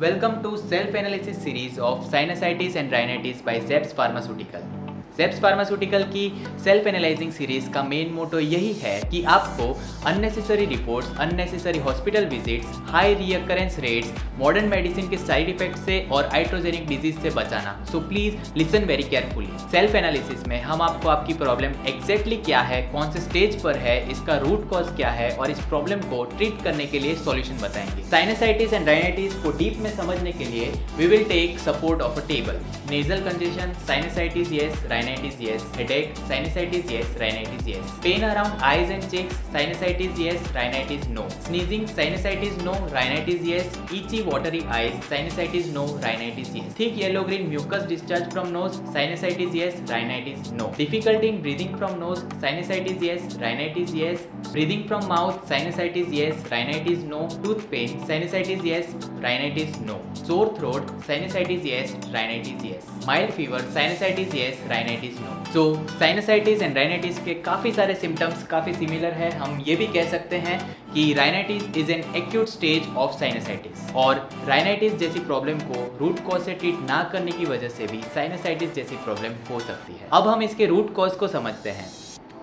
Welcome to self-analysis series of sinusitis and rhinitis by Zepz Pharmaceutical. Zepz Pharmaceutical की self analysing series का main motto यही है कि आपको unnecessary reports, unnecessary hospital visits, high recurrence rates, modern medicine के side effect से और iatrogenic disease से बचाना। So please listen very carefully. Self analysis में हम आपको आपकी प्रॉब्लम एग्जैक्टली क्या है, कौन से स्टेज पर है, इसका रूट कॉज क्या है और इस प्रॉब्लम को ट्रीट करने के लिए सॉल्यूशन बताएंगे। साइनसाइटिस एंड राइनाइटिस को डीप में समझने के लिए we will take support of a table. Nasal congestion, sinusitis yes, rhinitis yes, headache, sinusitis yes, rhinitis yes, pain around eyes and cheeks, sinusitis yes, rhinitis no, sneezing, sinusitis no, rhinitis yes, itchy watery eyes, sinusitis no, rhinitis yes, thick yellow green mucus discharge from nose, sinusitis yes, rhinitis no, difficulty in breathing from nose, sinusitis yes, rhinitis yes, breathing from mouth, sinusitis yes, rhinitis no, tooth pain, sinusitis yes, rhinitis no, sore throat, sinusitis yes, rhinitis yes, mild fever, sinusitis yes, rhinitis no. So sinusitis and rhinitis के काफ़ी सारे symptoms काफ़ी similar है। हम ये भी कह सकते हैं कि rhinitis is an acute stage of sinusitis और राइनाइटिस जैसी प्रॉब्लम को रूट कॉज से ट्रीट ना करने की वजह से भी साइनसाइटिस जैसी प्रॉब्लम हो सकती है। अब हम इसके रूट कॉज को समझते हैं।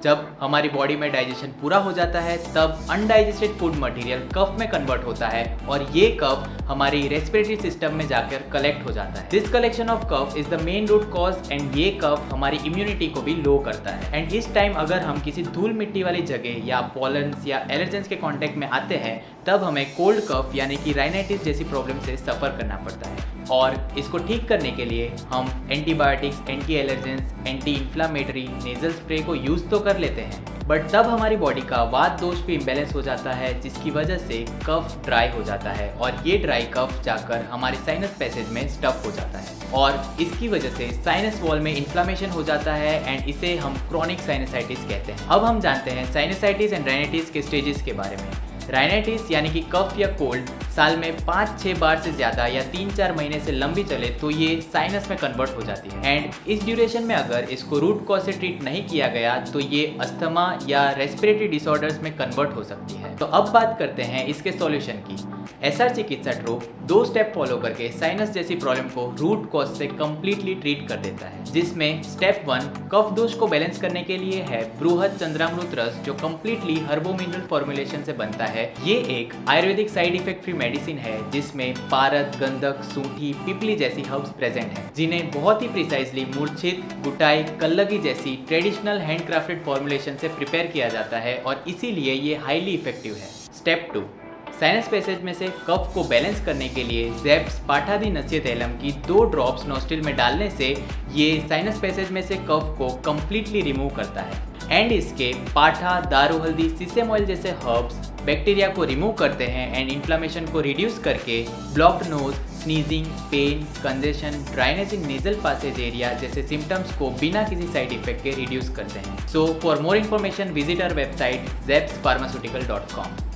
जब हमारी बॉडी में डाइजेशन पूरा हो जाता है तब अनडाइजेस्टेड फूड मटेरियल कफ में कन्वर्ट होता है और ये कफ हमारी रेस्पिरेटरी सिस्टम में जाकर कलेक्ट हो जाता है। This collection of cough is the main root cause and ये कफ हमारी इम्यूनिटी को भी लो करता है। एंड इस टाइम अगर हम किसी धूल मिट्टी वाली जगह या पॉलन्स या एलर्जेंस के कांटेक्ट में आते हैं तब हमें कोल्ड कफ यानी कि राइनाइटिस जैसी प्रॉब्लम से सफ़र करना पड़ता है और इसको ठीक करने के लिए हम antibiotics, anti allergens, anti inflammatory nasal spray को यूज़ तो कर लेते हैं बट तब हमारी बॉडी का वात दोष भी इम्बैलेंस हो जाता है जिसकी वजह से कफ ड्राई हो जाता है और ये ड्राई कफ जाकर हमारे साइनस पैसेज में स्टफ हो जाता है और इसकी वजह से साइनस वॉल में इन्फ्लामेशन हो जाता है एंड इसे हम क्रॉनिक साइनसाइटिस कहते हैं। अब हम जानते हैं साइनसाइटिस एंड राइनाइटिस के स्टेजेस के बारे में। राइनाइटिस यानी कि कफ या कोल्ड साल में 5-6 बार से ज़्यादा या 3-4 महीने से लंबी चले तो ये साइनस में कन्वर्ट हो जाती है एंड इस ड्यूरेशन में अगर इसको रूट कॉज से ट्रीट नहीं किया गया तो ये अस्थमा या रेस्पिरेटरी डिसऑर्डर्स में कन्वर्ट हो सकती है। तो अब बात करते हैं इसके सॉल्यूशन की। एसआर चिकित्सा ट्रूप 2 स्टेप फॉलो करके साइनस जैसी प्रॉब्लम को रूट कॉज से कंप्लीटली ट्रीट कर देता है जिसमें स्टेप 1 कफ दोष को बैलेंस करने के लिए है बृहद चंद्रामृत रस जो कंप्लीटली हर्बो मिनरल फॉर्मुलेशन से बनता है। ये एक Ayurvedic side effect free medicine है जिसमें पारद, गंधक, सूंठी, पिपली जैसी हर्ब्स प्रेजेंट हैं जिन्हें बहुत ही प्रिसाइजली मूर्छित, गुटाई, कल्लगी जैसी ट्रेडिशनल हैंडक्राफ्टेड फॉर्मुलेशन से प्रिपेयर किया जाता है और इसीलिए ये हाईली इफेक्टिव है। स्टेप 2 साइनस पैसेज में से कफ को बैलेंस करने के लिए ज़ेप्स पाठादी नसीहत एलम की 2 ड्रॉप्स नोस्ट्रिल में डालने से ये साइनस पैसेज में से कफ को कंप्लीटली रिमूव करता है एंड इसके पाठा, दारू हल्दी, सीसेम ऑयल जैसे हर्ब्स बैक्टीरिया को रिमूव करते हैं एंड इन्फ्लामेशन को रिड्यूस करके blocked nose, sneezing, pain, congestion, dryness in nasal passage area जैसे सिम्टम्स को बिना किसी साइड इफेक्ट के रिड्यूस करते हैं। So for more information visit our website zepspharmaceutical.com।